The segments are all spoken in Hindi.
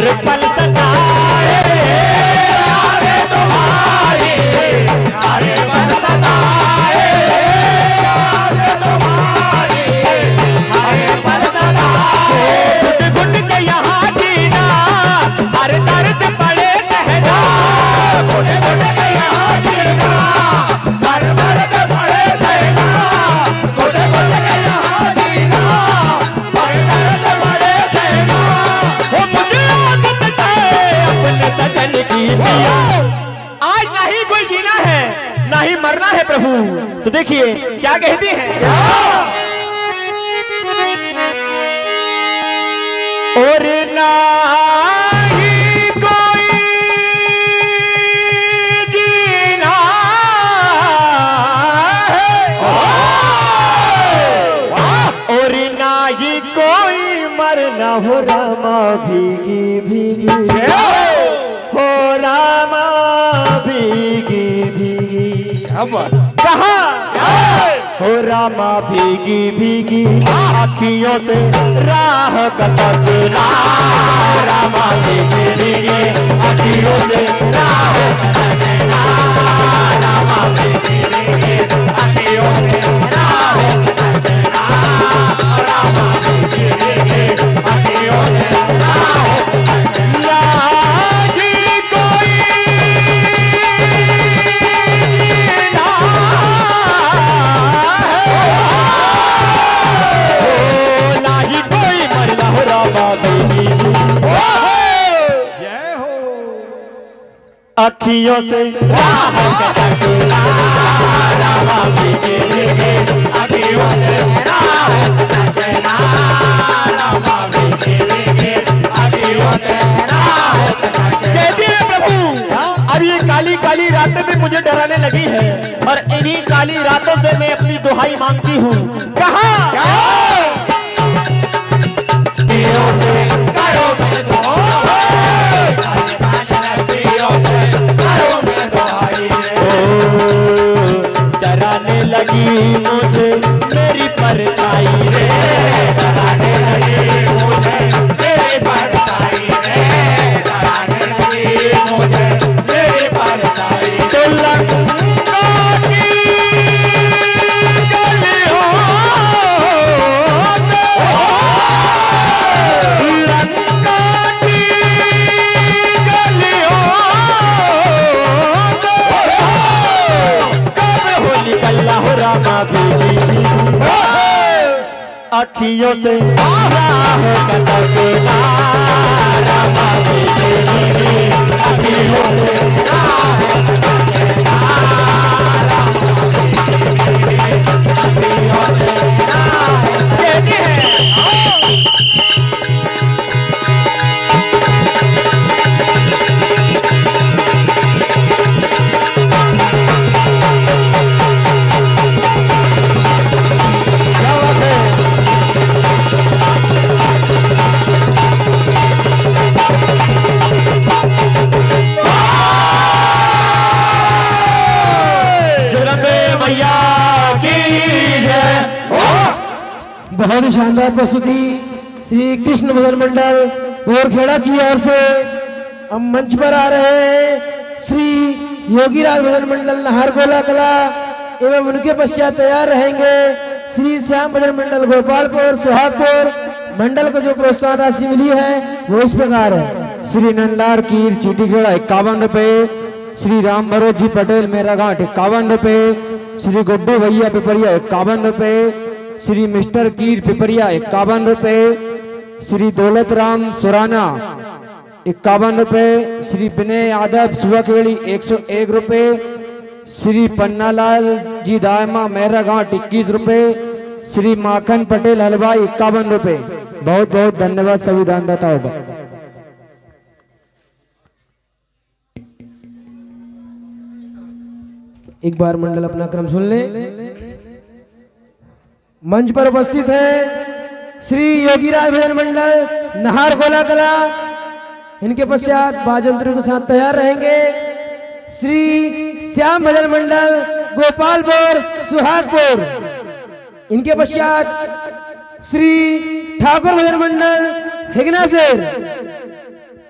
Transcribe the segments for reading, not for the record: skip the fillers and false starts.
हर पल सताए याद तुम्हारी, हर पल सताए याद तुम्हारी, हर पल सताए। घुट घुट के यहाँ जीना, हर दर्द पड़े सहना, घुट घुट के यहाँ जीना, हर दर्द पड़े सहना, घुट घुट के यहाँ जीना, हर दर्द पड़े सहना। वो मुझे आदत है अपने सजन की पिया। आज नहीं कोई जीना है ना ही मरना है प्रभु। तो देखिए क्या कहती है, और ना ही कोई जीना है, और ना ही कोई मरना हो रामा भीगी भीगी, हो रामा भीगी भीगी। कहा हो रामा भीगी भीगी आँखियों से राह कटकना, रामा भीगी भीगी आँखियों से राह कटकना, रामा भीगी भीगी आँखियों से राह कटकना, रामा भीगी भीगी आँखियों से राह कटकना। लागी कोई अखियों से राह कटकना, रामा भीगी भीगी अखियों से राह कटकना, रामा भीगी भीगी अखियों से राह कटकना। कहती है प्रभु अब ये काली काली रातें भी मुझे डराने लगी है, और इन्हीं काली रातों से मैं अपनी दुहाई मांगती हूँ। कहा डराने लगी मुझे मेरी परछाई रे, डराने लगी मुझे मेरी परछाई रे, डराने लगी मुझे मेरी परछाई। तो लंका की गलियों, लंका की गलियों निकलना हो रामा भीगी अखियों से राह कटकना, रामा भीगी अखियों से राह कटकना, अखियों से राह कहती है। बहुत ही शानदार प्रस्तुति श्री कृष्ण भजन मंडल बोरखेड़ा की ओर से। अब मंच पर आ रहे हैं श्री योगीराज भजन मंडल नाहरगोला कला एवं उनके पश्चात तैयार रहेंगे श्री श्याम भजन मंडल गोपालपुर सुहागपुर। मंडल को जो प्रोत्साहन राशि मिली है वो इस प्रकार है। श्री नंदलाल कीर चीटीखेड़ा 51 रुपए, श्री राम मनोज जी पटेल मेरा घाट 51 रुपए, श्री गुड्डू भैया पिपरिया 51 रुपए, श्री मिस्टर कीर पिपरिया 51 रुपए, श्री दौलत राम सुराना 51 रुपए, श्री विनय यादव सुबहखेड़ी 101 रुपए, श्री पन्नालाल जी दायमा मेरा घाट 21 रुपए, श्री माखन पटेल हलवाई 51 रुपए। बहुत बहुत धन्यवाद सभी दानदाताओं का। एक बार मंडल अपना क्रम सुन ले। मंच पर उपस्थित है श्री योगीराज भजन मंडल नाहरगोला कला। इनके पश्चात बाजंत्रों के साथ तैयार रहेंगे श्री श्याम भजन मंडल गोपालपुर सुहागपुर। इनके पश्चात श्री ठाकुर भजन मंडल हिगनासेर।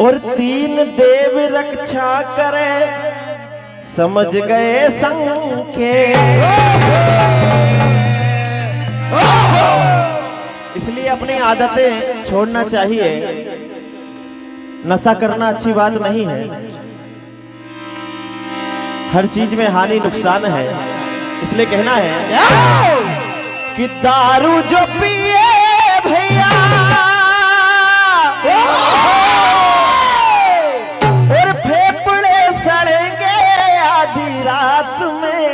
और तीन देव रक्षा करे, समझ गए संकेत। इसलिए अपनी आदतें छोड़ना चाहिए। नशा करना अच्छी बात नहीं है। हर चीज में हानि नुकसान है। इसलिए कहना है कि दारू जो पिए भैया और फेफड़े सड़ेंगे आधी रात में।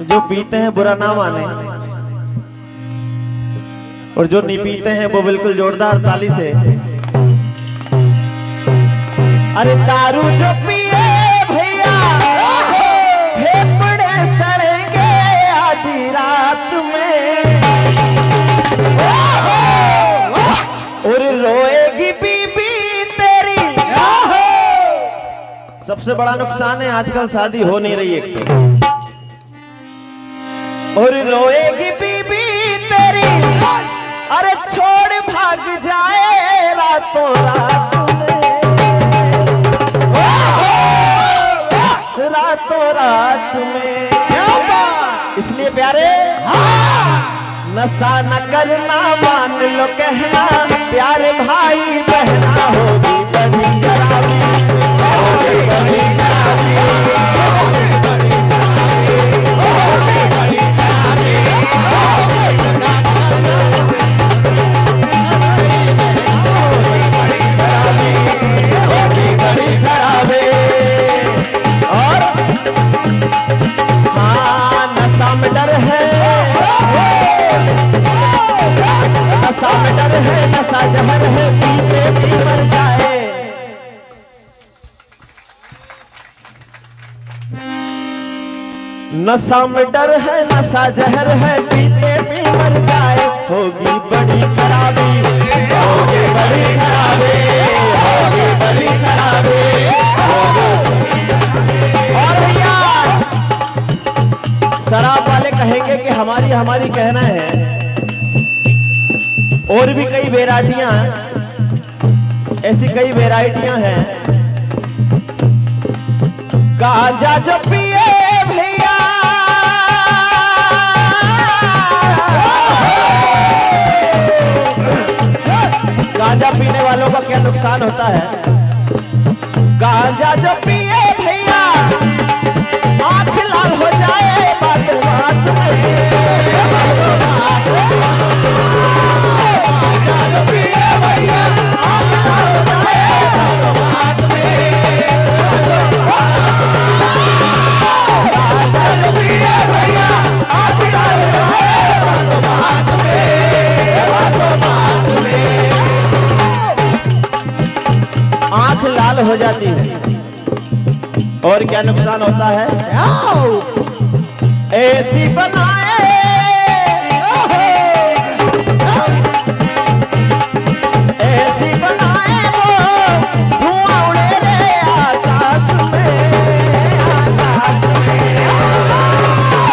जो पीते हैं बुरा ना माने, और जो नहीं पीते हैं वो बिल्कुल जोरदार ताली से। अरे दारू जो पिए भैया फेफड़े सड़ेंगे आधी रात में, और रोएगी बीबी तेरी। सबसे बड़ा नुकसान है आजकल शादी हो नहीं रही एक तो, और रोएगी बीबी तेरी। अरे छोड़ भाग जाए रातों रात में, रातों रात में। इसलिए प्यारे नशा न करना मान लो कहना, प्यारे भाई बहना होगी बड़ी खराबी, होगी बड़ी खराबी, होगी बड़ी खराबी, होगी बड़ी खराबी, होगी बड़ी खराबी। और हाँ नशा में डर है, नशा में डर है, नशा जहर है, पीते भी मर जाए। नशा में डर है, नशा जहर है, पीते भी मर जाए। होगी बड़ी खराबी, होगी बड़ी खराबी, होगी बड़ी खराबी। और भैया शराब वाले कहेंगे कि हमारी हमारी कहना है। और भी कई वैरायटियां, ऐसी कई वैरायटियां हैं। गांजा जो पिए भैया गांजा पीने वालों का क्या नुकसान होता है। गांजा जो पिए भैया आंख लाल हो जाए बात बात में। आंख लाल हो जाती है। और क्या नुकसान होता है। ऐसी बनाए ऐसी बनाए वो धुआं उड़े रे आकाश में, आकाश में।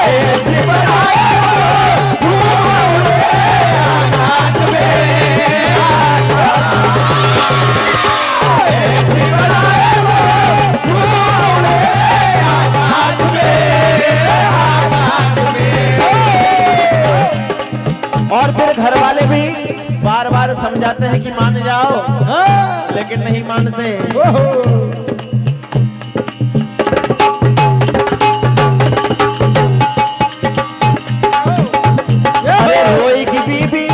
ऐसी बनाए वो धुआं उड़े रे आकाश में, ऐसी बनाए वो धुआं उड़े रे आकाश में, आकाश में। और फिर घर वाले भी बार बार समझाते हैं कि मान जाओ, लेकिन नहीं मानते। अरे रोएगी बीबी,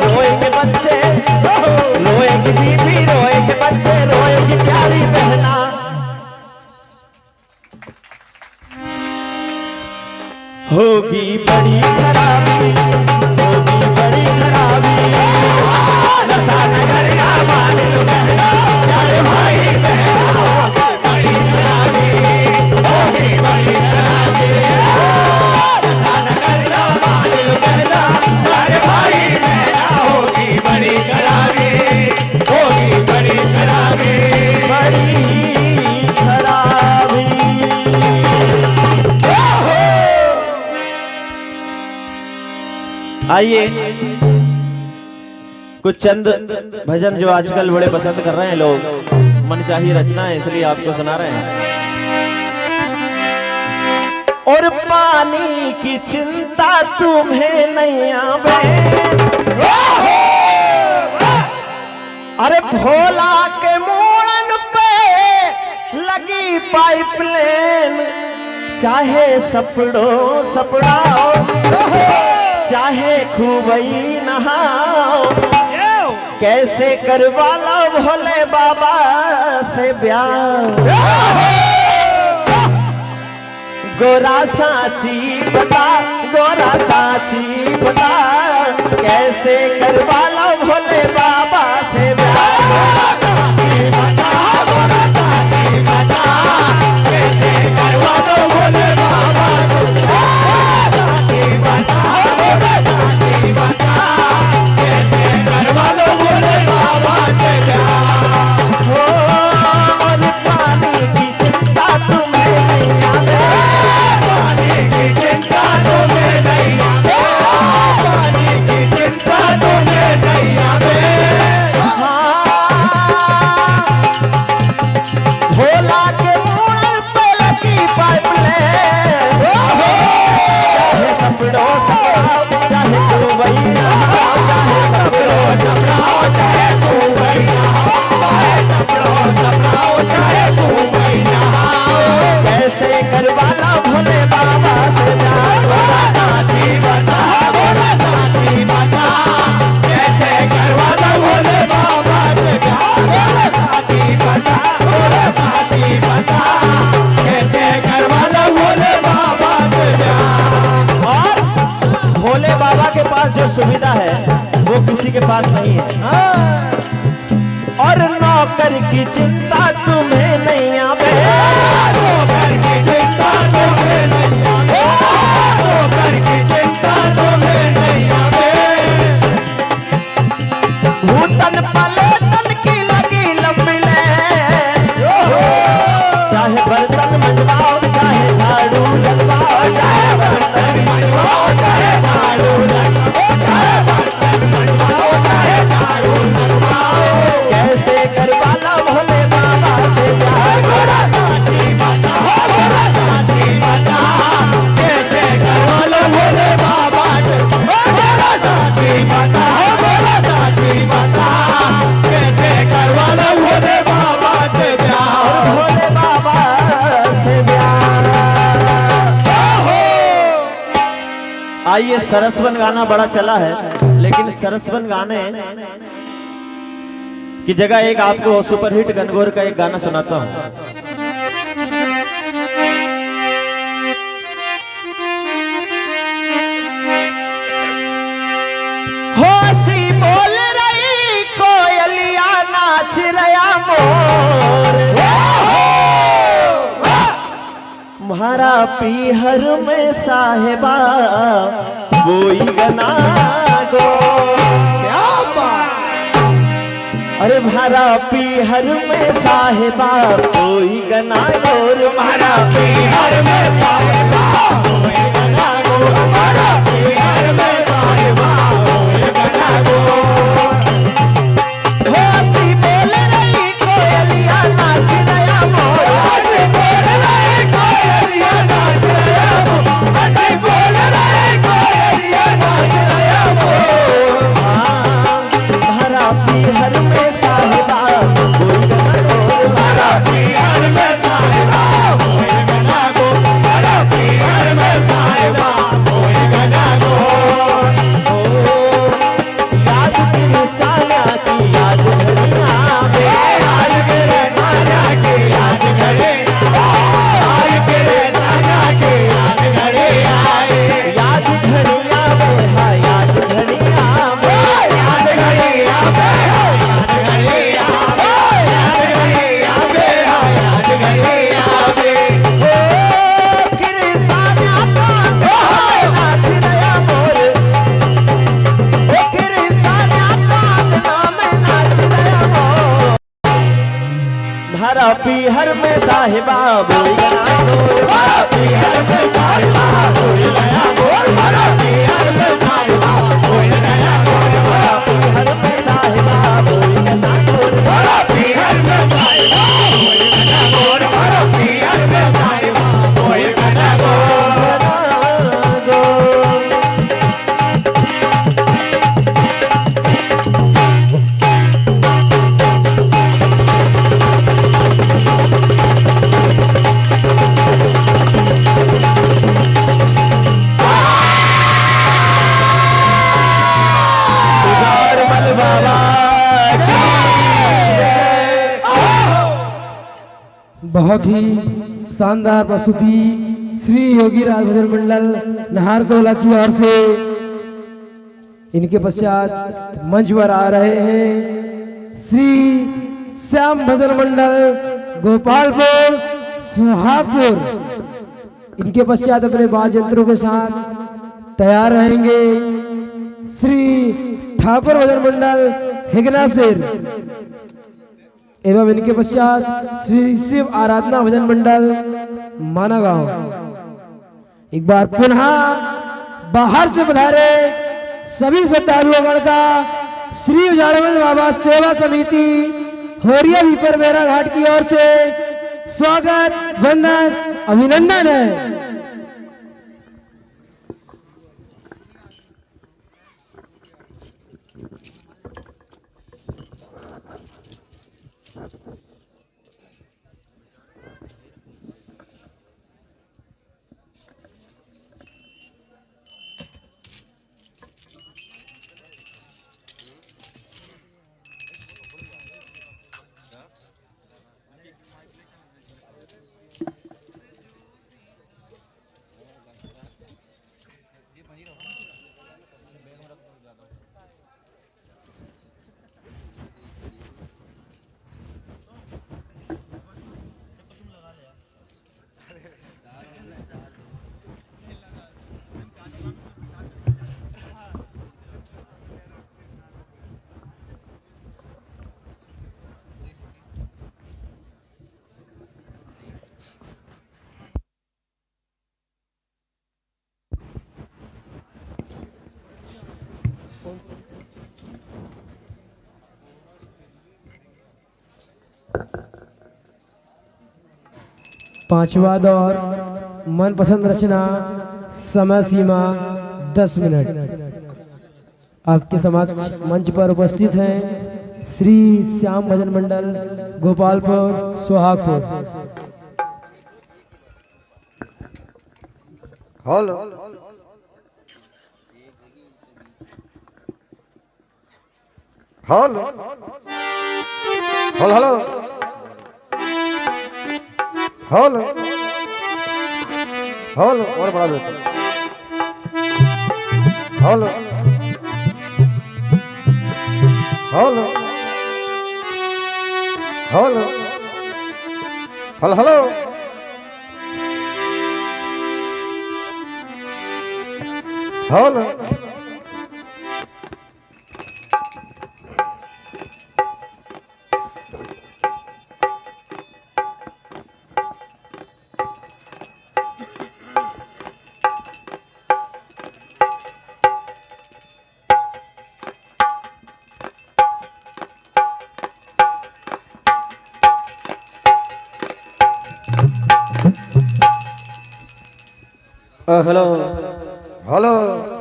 रोएंगे बच्चे, रोएगी बीबी, रोएंगे बच्चे, रोएगी प्यारी बहना। होगी बड़ी खराबी, होगी बड़ी खराबी। नशा न करना मान लो कहना, प्यारे भाई बहना होगी बड़ी खराबी, होगी बड़ी खराबी। नशा न करना मान लो कहना, प्यारे भाई बहना होगी बड़ी खराबी, होगी बड़ी खराबी, बड़ी खराबी। आइए कुछ चंद भजन जो आजकल बड़े पसंद कर रहे हैं लोग, मनचाही रचना है इसलिए आपको सुना रहे हैं। और पानी की चिंता तुम्हें नहीं आवे, अरे भोला के मूड़न पे लगी पाइपलाइन, चाहे सपड़ो सपड़ाओ चाहे खूब ही नहाओ, कैसे करवा लो भोले बाबा से ब्याह। गोरा साची बता, गोरा साची बता, कैसे करवा लो भोले बाबा से ब्याह। कैसे करवा लो भोले बाबा से ब्याह। कैसे करवा लो भोले बाबा से ब्याह। और पानी की चिंता तुम्हें नहीं आवे, पानी की चिंता तुम्हें नहीं आवे, पानी की चिंता तुम्हें नहीं आवे। भोला के मूड़ पे लगी पाइपलाइन, चाहे सपड़ो सपड़ाओ चाहे डूबैया, चाहे सपड़ो सपड़ाओ चाहे डूबैया, चाहे सपड़ो सपड़ाओ चाहे डूबैया, कैसे करवाना भोले बाबा से ब्याह। गोरा साची बता, गोरा साची बता, कैसे करवाना भोले बाबा से ब्याह। गोरा साची बता, गोरा साची बता, कैसे करवाना भोले बाबा से ब्याह। और भोले बाबा के पास जो सुविधा है वो किसी के पास नहीं है। और नौकर की चिंता तुम्हें नहीं आवे, नौकर की चिंता तुम्हें नहीं आवे, नौकर की चिंता तुम्हें नहीं आवे। भूतन पलेटन की लगी लंबी लाइन, चाहे बर्तन मंजवाओ चाहे झाड़ू लगवाओ, चाहे बर्तन मंजवाओ चाहे झाड़ू लगवाओ, चाहे बर्तन मंजवाओ चाहे झाड़ू लगवाओ, कैसे करवा लो भोले बाबा से ब्याह। गोरा साची बता, गोरा साची बता, कैसे करवा लो भोले बाबा से ब्याह। गोरा साची बता, गोरा साची बता, कैसे करवा लो भोले बाबा से ब्याह। भोले बाबा से ब्याह। आइए सरसवन गाना बड़ा चला है, लेकिन सरसवन गाने की जगह एक आपको सुपरहिट गणगौर का एक गाना सुनाता हूं। होसी बोल रही कोयलिया नाच रहा मोर, म्हारा पीहर में साहेबा कोई गना गो। क्या बात, अरे म्हारा पीहर में साहेबा कोई गना गोर, म्हारा पीहर में साहेबा कोई गना गोर, म्हारा पीहर में साहेबा कोई गना गोर। होसी बोल रही कोयलिया नाच रहा मोर, होसी बोल रही कोयलिया नाच रहा मोर, होसी बोल रही कोयलिया नाच रहा मोर। म्हारा पीहर में साहिबा कोई गना गोर, म्हारा पीहर में साहिबा कोई गना गोर, म्हारा पीहर में साहिबा कोई गना गोर। याद तेरी साया की याद घड़िया बे, याद तेरे साया की याद घड़िया, याद तेरे साया की याद घड़िया, याद घड़िया बे, हाँ याद घड़िया बे, याद घड़िया बे, हाँ याद घड़िया बे, याद घड़िया बे, हाँ याद घड़िया बे। ओ किरे साया का नाच रहा मोर, ओ किरे साया का नाम नाच रहा मोर। म्हारा पीहर में साहिबा बोल गया गोर, म्हारा पीहर में साहिबा बोल गया गोर, म्हारा पीहर में साहिबा बोल गया गोर, म्हारा पीहर में बहुत ही शानदार प्रस्तुति श्री योगी राज भजन मंडल नाहरकोला की ओर से। इनके पश्चात मंच पर आ रहे हैं श्री श्याम भजन मंडल गोपालपुर सुहागपुर। इनके पश्चात अपने वाद्य यंत्रों के साथ तैयार रहेंगे श्री ठाकुर भजन मंडल हिगना सिर एवं इनके पश्चात श्री शिव आराधना भजन मंडल माना गांव। एक बार पुनः बाहर से पधारे सभी श्रद्धालुओं का श्री उजाड़ामल बाबा सेवा समिति होरिया भीपर मेरा घाट की ओर से स्वागत वंदन अभिनंदन है। पांचवा दौर मनपसंद रचना, समय सीमा 10 मिनट। आपके समक्ष मंच पर उपस्थित हैं Shri Shyam Bhajan Mandal Gopalpur Suhagpur. Hello hello hello hello hello और बड़ा बेटा hello hello hello hello hello hello hello hello